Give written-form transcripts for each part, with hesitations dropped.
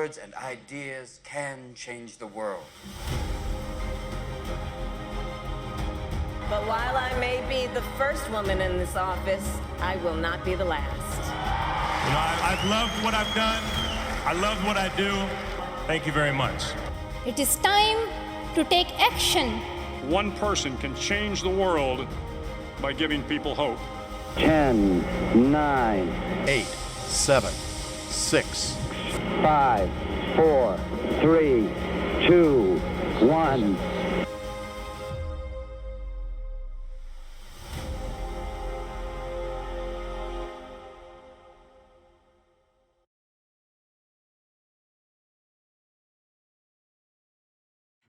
words and ideas can change the world. But while I may be the first woman in this office, I will not be the last. You know, I've loved what I've done. I love what I do. Thank you very much. It is time to take action. One person can change the world by giving people hope. 10, 9, 8, 7, 6, 5, 4, 3, 2, 1.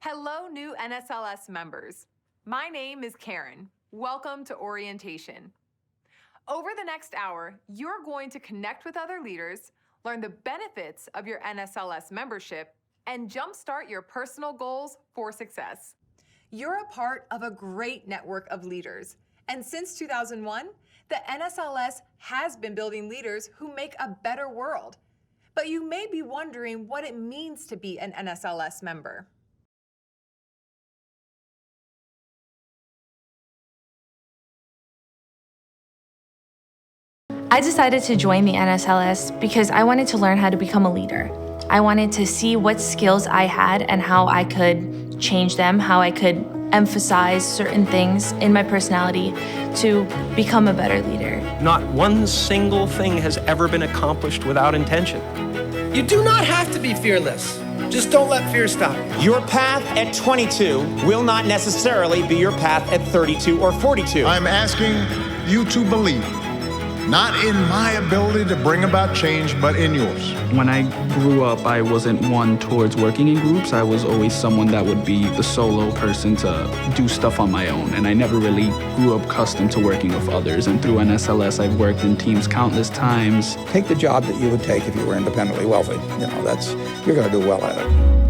Hello, new NSLS members. My name is Karen. Welcome to orientation. Over the next hour, you're going to connect with other leaders, learn the benefits of your NSLS membership, and jumpstart your personal goals for success. You're a part of a great network of leaders, and since 2001, the NSLS has been building leaders who make a better world. But you may be wondering what it means to be an NSLS member. I decided to join the NSLS because I wanted to learn how to become a leader. I wanted to see what skills I had and how I could change them, how I could emphasize certain things in my personality to become a better leader. Not one single thing has ever been accomplished without intention. You do not have to be fearless. Just don't let fear stop you. Your path at 22 will not necessarily be your path at 32 or 42. I'm asking you to believe, not in my ability to bring about change, but in yours. When I grew up, I wasn't one towards working in groups. I was always someone that would be the solo person to do stuff on my own. And I never really grew up accustomed to working with others. And through NSLS, I've worked in teams countless times. Take the job that you would take if you were independently wealthy. You know, you're going to do well at it.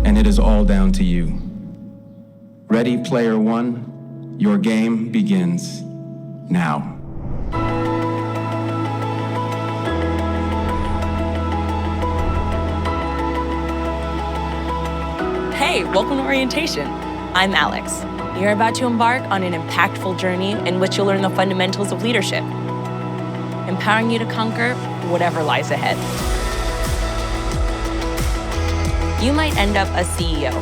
And it is all down to you. Ready, player one, your game begins now. Hey, welcome to orientation. I'm Alex. You're about to embark on an impactful journey in which you'll learn the fundamentals of leadership, empowering you to conquer whatever lies ahead. You might end up a CEO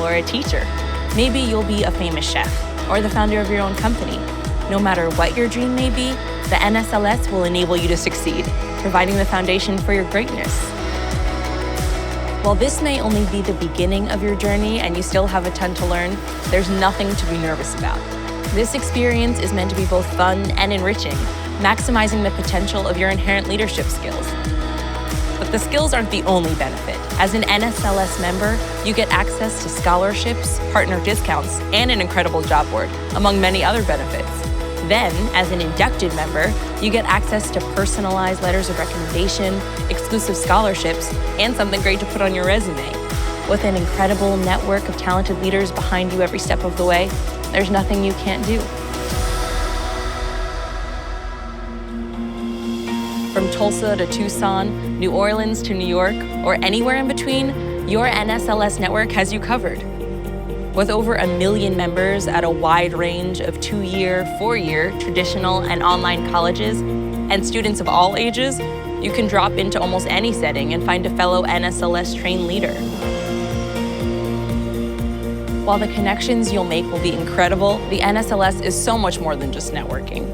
or a teacher. Maybe you'll be a famous chef or the founder of your own company. No matter what your dream may be, the NSLS will enable you to succeed, providing the foundation for your greatness. While this may only be the beginning of your journey and you still have a ton to learn, there's nothing to be nervous about. This experience is meant to be both fun and enriching, maximizing the potential of your inherent leadership skills. But the skills aren't the only benefit. As an NSLS member, you get access to scholarships, partner discounts, and an incredible job board, among many other benefits. Then, as an inducted member, you get access to personalized letters of recommendation, exclusive scholarships, and something great to put on your resume. With an incredible network of talented leaders behind you every step of the way, there's nothing you can't do. From Tulsa to Tucson, New Orleans to New York, or anywhere in between, your NSLS network has you covered. With over 1 million members at a wide range of 2-year, 4-year, traditional, and online colleges, and students of all ages, you can drop into almost any setting and find a fellow NSLS-trained leader. While the connections you'll make will be incredible, the NSLS is so much more than just networking.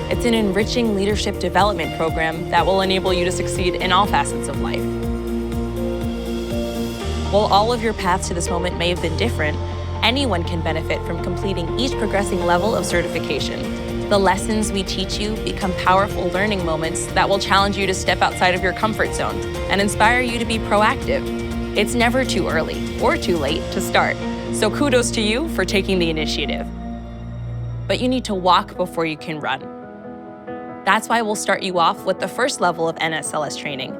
It's an enriching leadership development program that will enable you to succeed in all facets of life. While all of your paths to this moment may have been different, anyone can benefit from completing each progressing level of certification. The lessons we teach you become powerful learning moments that will challenge you to step outside of your comfort zone and inspire you to be proactive. It's never too early or too late to start, so kudos to you for taking the initiative. But you need to walk before you can run. That's why we'll start you off with the first level of NSLS training,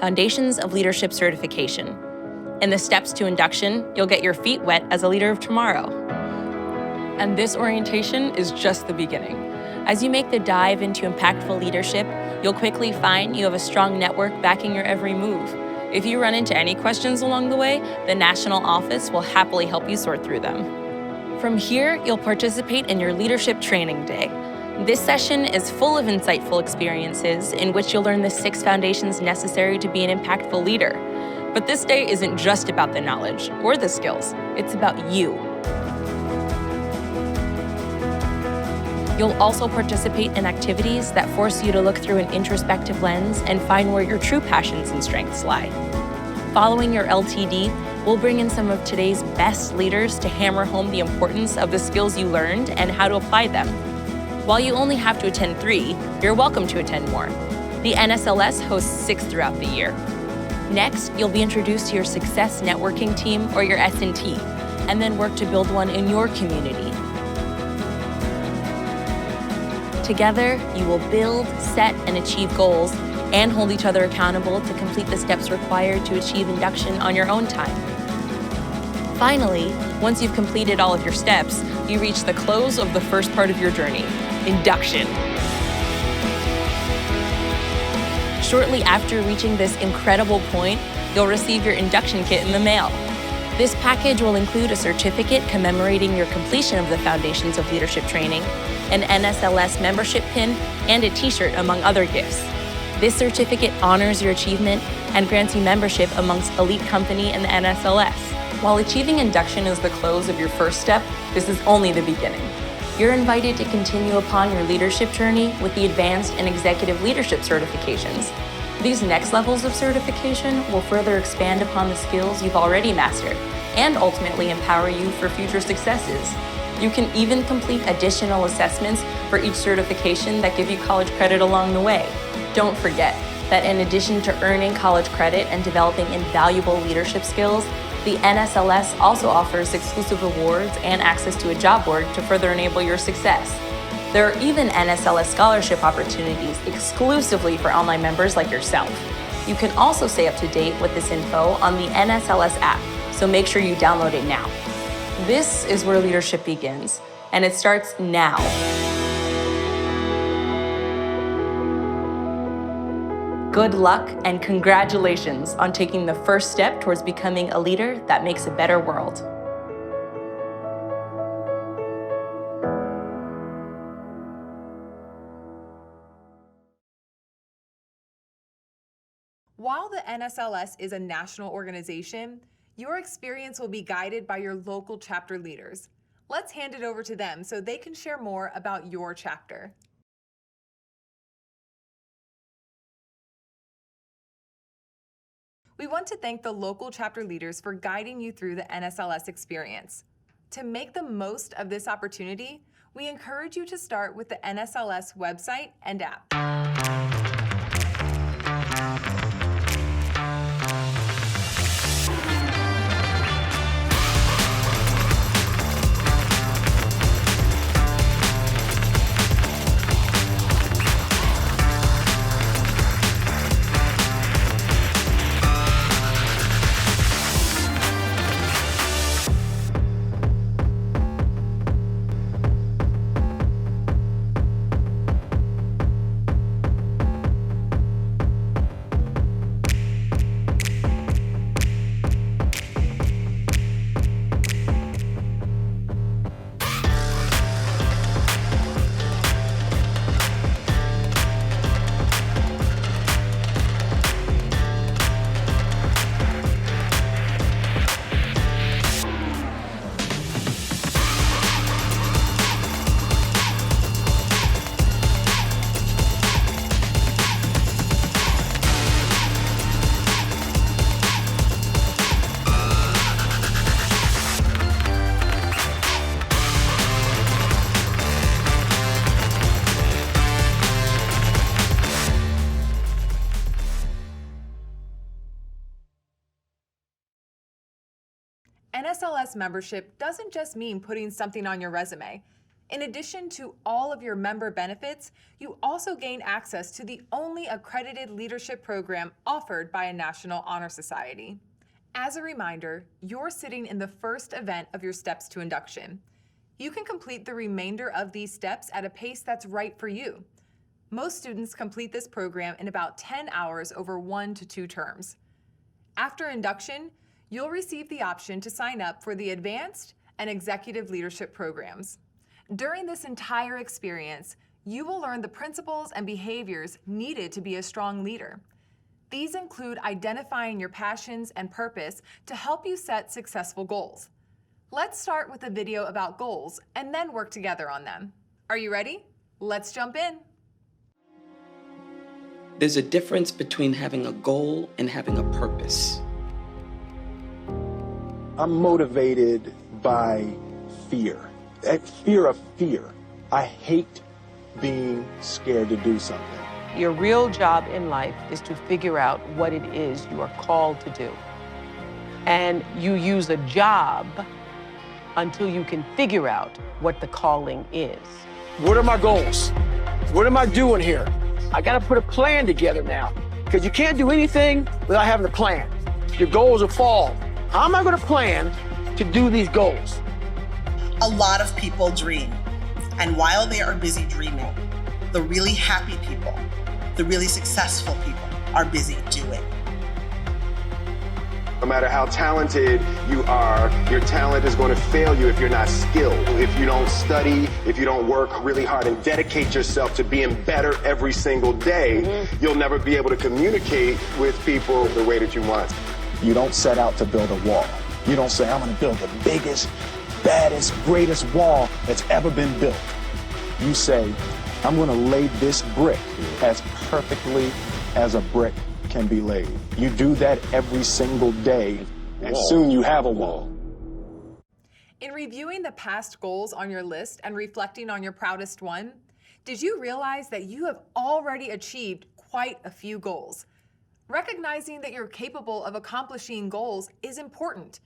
Foundations of Leadership Certification. In the steps to induction, you'll get your feet wet as a leader of tomorrow. And this orientation is just the beginning. As you make the dive into impactful leadership, you'll quickly find you have a strong network backing your every move. If you run into any questions along the way, the national office will happily help you sort through them. From here, you'll participate in your leadership training day. This session is full of insightful experiences in which you'll learn the 6 foundations necessary to be an impactful leader. But this day isn't just about the knowledge or the skills, it's about you. You'll also participate in activities that force you to look through an introspective lens and find where your true passions and strengths lie. Following your LTD, we'll bring in some of today's best leaders to hammer home the importance of the skills you learned and how to apply them. While you only have to attend 3, you're welcome to attend more. The NSLS hosts 6 throughout the year. Next, you'll be introduced to your Success Networking Team or your S&T, and then work to build one in your community. Together, you will build, set, and achieve goals, and hold each other accountable to complete the steps required to achieve induction on your own time. Finally, once you've completed all of your steps, you reach the close of the first part of your journey, induction. Shortly after reaching this incredible point, you'll receive your induction kit in the mail. This package will include a certificate commemorating your completion of the Foundations of Leadership training, an NSLS membership pin, and a t-shirt, among other gifts. This certificate honors your achievement and grants you membership amongst elite company and the NSLS. While achieving induction is the close of your first step, this is only the beginning. You're invited to continue upon your leadership journey with the Advanced and Executive Leadership certifications. These next levels of certification will further expand upon the skills you've already mastered and ultimately empower you for future successes. You can even complete additional assessments for each certification that give you college credit along the way. Don't forget that in addition to earning college credit and developing invaluable leadership skills, the NSLS also offers exclusive rewards and access to a job board to further enable your success. There are even NSLS scholarship opportunities exclusively for online members like yourself. You can also stay up to date with this info on the NSLS app, so make sure you download it now. This is where leadership begins, and it starts now. Good luck and congratulations on taking the first step towards becoming a leader that makes a better world. While the NSLS is a national organization, your experience will be guided by your local chapter leaders. Let's hand it over to them so they can share more about your chapter. We want to thank the local chapter leaders for guiding you through the NSLS experience. To make the most of this opportunity, we encourage you to start with the NSLS website and app. NSLS membership doesn't just mean putting something on your resume. In addition to all of your member benefits, you also gain access to the only accredited leadership program offered by a National Honor Society. As a reminder, you're sitting in the first event of your steps to induction. You can complete the remainder of these steps at a pace that's right for you. Most students complete this program in about 10 hours over 1 to 2 terms. After induction, you'll receive the option to sign up for the Advanced and Executive Leadership programs. During this entire experience, you will learn the principles and behaviors needed to be a strong leader. These include identifying your passions and purpose to help you set successful goals. Let's start with a video about goals and then work together on them. Are you ready? Let's jump in. There's a difference between having a goal and having a purpose. I'm motivated by fear. Fear of fear. I hate being scared to do something. Your real job in life is to figure out what it is you are called to do. And you use a job until you can figure out what the calling is. What are my goals? What am I doing here? I got to put a plan together now, because you can't do anything without having a plan. Your goals will fall. How am I going to plan to do these goals? A lot of people dream, and while they are busy dreaming, the really happy people, the really successful people are busy doing. No matter how talented you are, your talent is going to fail you if you're not skilled. If you don't study, if you don't work really hard and dedicate yourself to being better every single day, you'll never be able to communicate with people the way that you want. You don't set out to build a wall. You don't say, I'm going to build the biggest, baddest, greatest wall that's ever been built. You say, I'm going to lay this brick as perfectly as a brick can be laid. You do that every single day, and soon you have a wall. In reviewing the past goals on your list and reflecting on your proudest one, did you realize that you have already achieved quite a few goals? Recognizing that you're capable of accomplishing goals is important.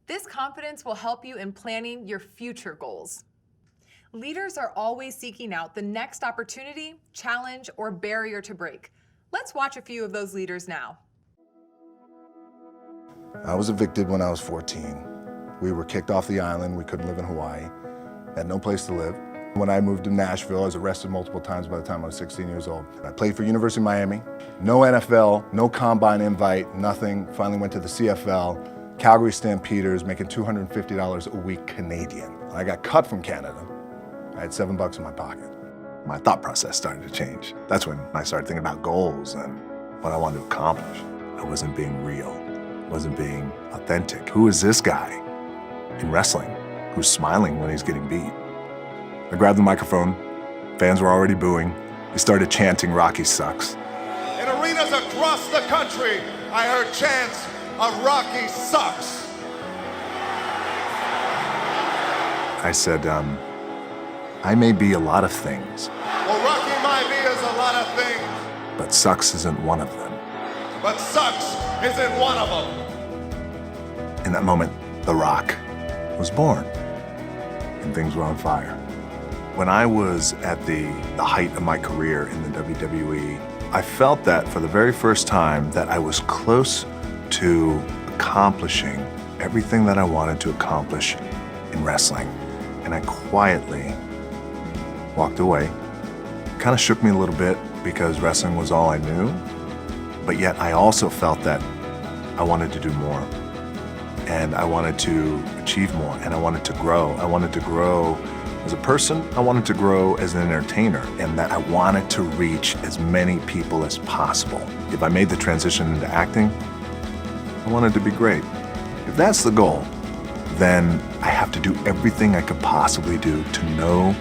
This confidence will help you in planning your future goals. Leaders are always seeking out the next opportunity, challenge, or barrier to break. Let's watch a few of those leaders now. I was evicted when I was 14. We were kicked off the island. We couldn't live in Hawaii. Had no place to live. When I moved to Nashville, I was arrested multiple times by the time I was 16 years old. I played for University of Miami. No NFL, no combine invite, nothing. Finally went to the CFL. Calgary Stampeders, making $250 a week Canadian. I got cut from Canada. I had $7 in my pocket. My thought process started to change. That's when I started thinking about goals and what I wanted to accomplish. I wasn't being real. I wasn't being authentic. Who is this guy in wrestling who's smiling when he's getting beat? I grabbed the microphone. Fans were already booing. They started chanting, "Rocky sucks." In arenas across the country, I heard chants of "Rocky sucks." I said, I may be a lot of things. Well, Rocky might be as a lot of things, but sucks isn't one of them. but sucks isn't one of them. In that moment, The Rock was born, and things were on fire. When I was at the height of my career in the WWE, I felt that for the very first time that I was close to accomplishing everything that I wanted to accomplish in wrestling. And I quietly walked away. Kind of shook me a little bit because wrestling was all I knew, but yet I also felt that I wanted to do more. And I wanted to achieve more, and I wanted to grow. I wanted to grow as a person, I wanted to grow as an entertainer, and that I wanted to reach as many people as possible. If I made the transition into acting, I wanted to be great. If that's the goal, then I have to do everything I could possibly do to know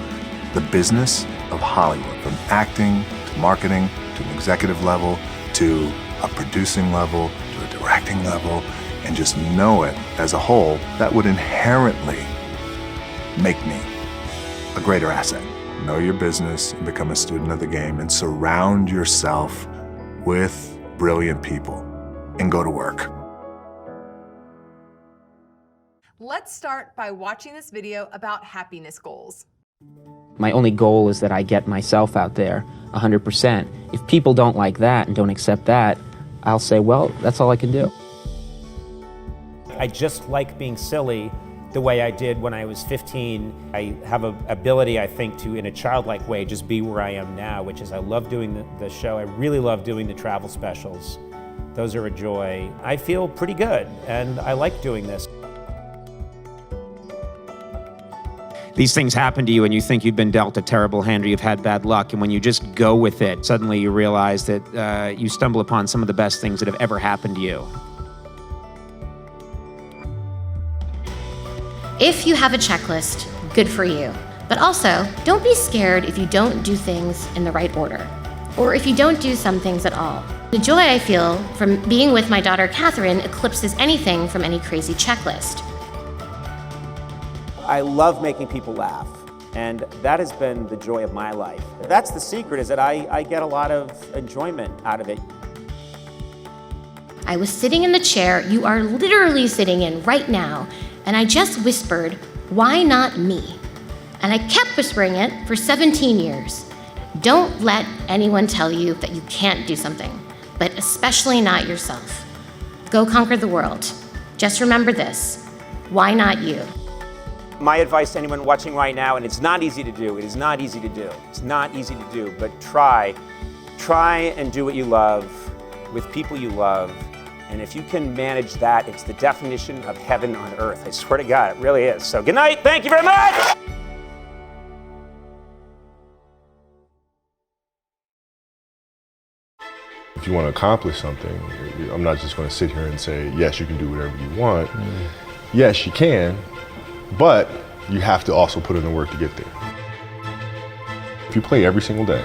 the business of Hollywood, from acting to marketing to an executive level to a producing level to a directing level, and just know it as a whole. That would inherently make me a greater asset. Know your business and become a student of the game, and surround yourself with brilliant people and go to work. Let's start by watching this video about happiness goals. My only goal is that I get myself out there 100%. If people don't like that and don't accept that, I'll say, well, that's all I can do. I just like being silly the way I did when I was 15. I have an ability, I think, to, in a childlike way, just be where I am now, which is I love doing the show. I really love doing the travel specials. Those are a joy. I feel pretty good, and I like doing this. These things happen to you and you think you've been dealt a terrible hand or you've had bad luck, and when you just go with it, suddenly you realize that you stumble upon some of the best things that have ever happened to you. If you have a checklist, good for you. But also, don't be scared if you don't do things in the right order, or if you don't do some things at all. The joy I feel from being with my daughter Catherine eclipses anything from any crazy checklist. I love making people laugh, and that has been the joy of my life. That's the secret, is that I get a lot of enjoyment out of it. I was sitting in the chair you are literally sitting in right now, and I just whispered, "Why not me?" And I kept whispering it for 17 years. Don't let anyone tell you that you can't do something, but especially not yourself. Go conquer the world. Just remember this, why not you? My advice to anyone watching right now, and it's not easy to do, it is not easy to do, it's not easy to do, but try and do what you love with people you love. And if you can manage that, it's the definition of heaven on earth. I swear to God, it really is. So good night, thank you very much! If you want to accomplish something, I'm not just going to sit here and say, yes, you can do whatever you want. Yes, you can, but you have to also put in the work to get there. If you play every single day,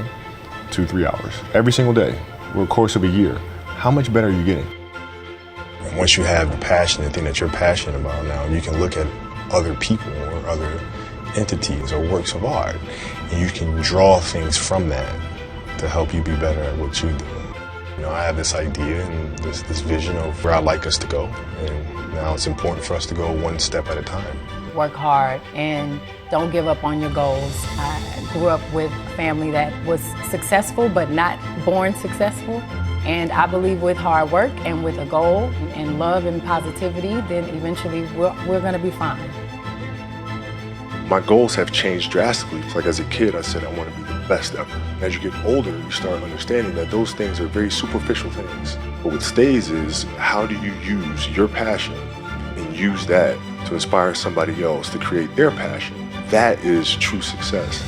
2-3 hours, every single day, over the course of a year, how much better are you getting? And once you have the passion, the thing that you're passionate about now, you can look at other people or other entities or works of art, and you can draw things from that to help you be better at what you do. You know, I have this idea and this vision of where I'd like us to go, and now it's important for us to go one step at a time. Work hard and don't give up on your goals. I grew up with a family that was successful but not born successful, and I believe with hard work and with a goal and love and positivity, then eventually we're going to be fine. My goals have changed drastically. Like as a kid, I said I want to be the best ever. As you get older, you start understanding that those things are very superficial things. But what stays is, how do you use your passion and use that to inspire somebody else to create their passion? That is true success.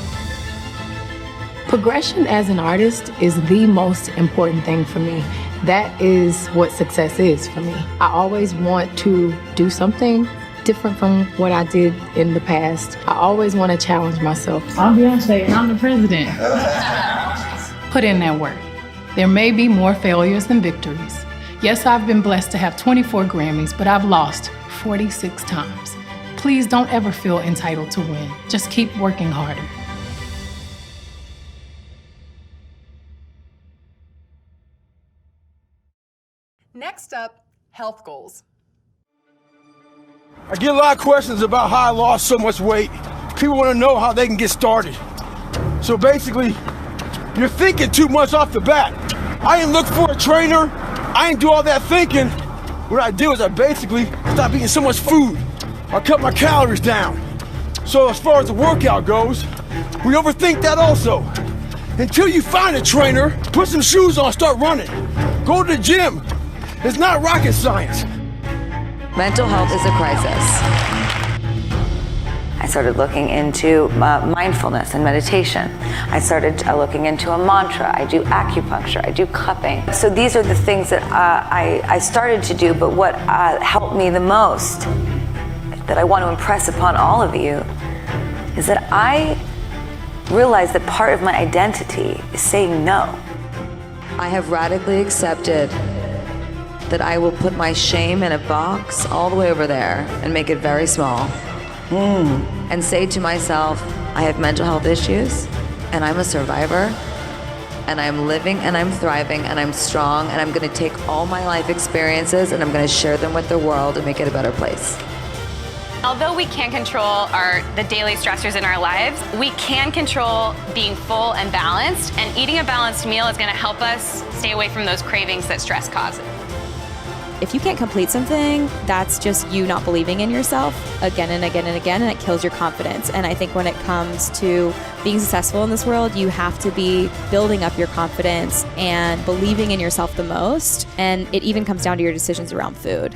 Progression as an artist is the most important thing for me. That is what success is for me. I always want to do something different from what I did in the past. I always want to challenge myself. I'm Beyonce and I'm the president. Put in that work. There may be more failures than victories. Yes, I've been blessed to have 24 Grammys, but I've lost 46 times. Please don't ever feel entitled to win. Just keep working harder. Next up, health goals. I get a lot of questions about how I lost so much weight. People want to know how they can get started. So basically, you're thinking too much off the bat. I didn't look for a trainer. I didn't do all that thinking. What I did was I basically stopped eating so much food. I cut my calories down. So as far as the workout goes, we overthink that also. Until you find a trainer, put some shoes on, start running. Go to the gym. It's not rocket science. Mental health is a crisis. I started looking into mindfulness and meditation. I started looking into a mantra. I do acupuncture. I do cupping. So these are the things that I started to do, but what helped me the most, that I want to impress upon all of you, is that I realized that part of my identity is saying no. I have radically accepted that I will put my shame in a box all the way over there and make it very small. And say to myself, I have mental health issues, and I'm a survivor, and I'm living, and I'm thriving, and I'm strong, and I'm gonna take all my life experiences and I'm gonna share them with the world and make it a better place. Although we can't control the daily stressors in our lives, we can control being full and balanced, and eating a balanced meal is gonna help us stay away from those cravings that stress causes. If you can't complete something, that's just you not believing in yourself again and again and again, and it kills your confidence. And I think when it comes to being successful in this world, you have to be building up your confidence and believing in yourself the most. And it even comes down to your decisions around food.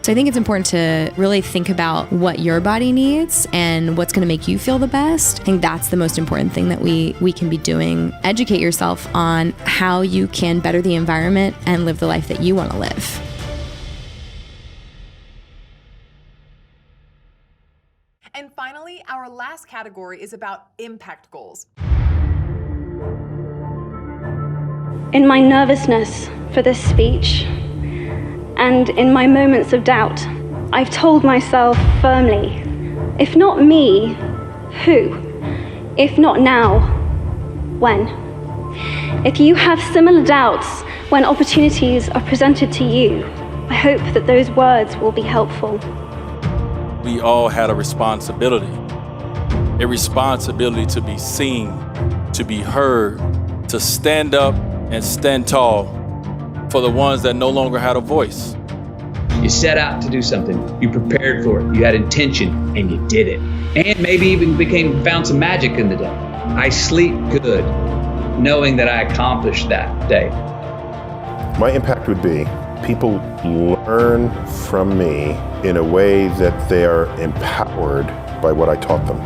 So I think it's important to really think about what your body needs and what's going to make you feel the best. I think that's the most important thing that we can be doing. Educate yourself on how you can better the environment and live the life that you want to live. And finally, our last category is about impact goals. In my nervousness for this speech, and in my moments of doubt, I've told myself firmly, if not me, who? If not now, when? If you have similar doubts when opportunities are presented to you, I hope that those words will be helpful. We all had a responsibility to be seen, to be heard, to stand up and stand tall for the ones that no longer had a voice. You set out to do something, you prepared for it, you had intention, and you did it. And maybe even found some magic in the day. I sleep good, knowing that I accomplished that day. My impact would be people learn from me in a way that they are empowered by what I taught them.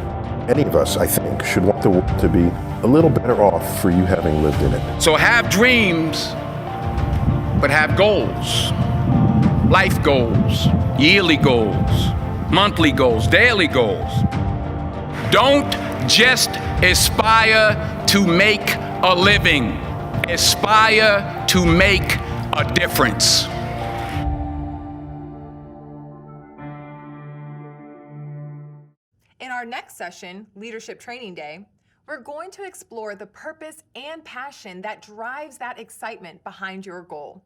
Any of us, I think, should want the world to be a little better off for you having lived in it. So have dreams, but have goals. Life goals, yearly goals, monthly goals, daily goals. Don't just aspire to make a living. Aspire to make a difference. In our next session, Leadership Training Day, we're going to explore the purpose and passion that drives that excitement behind your goal.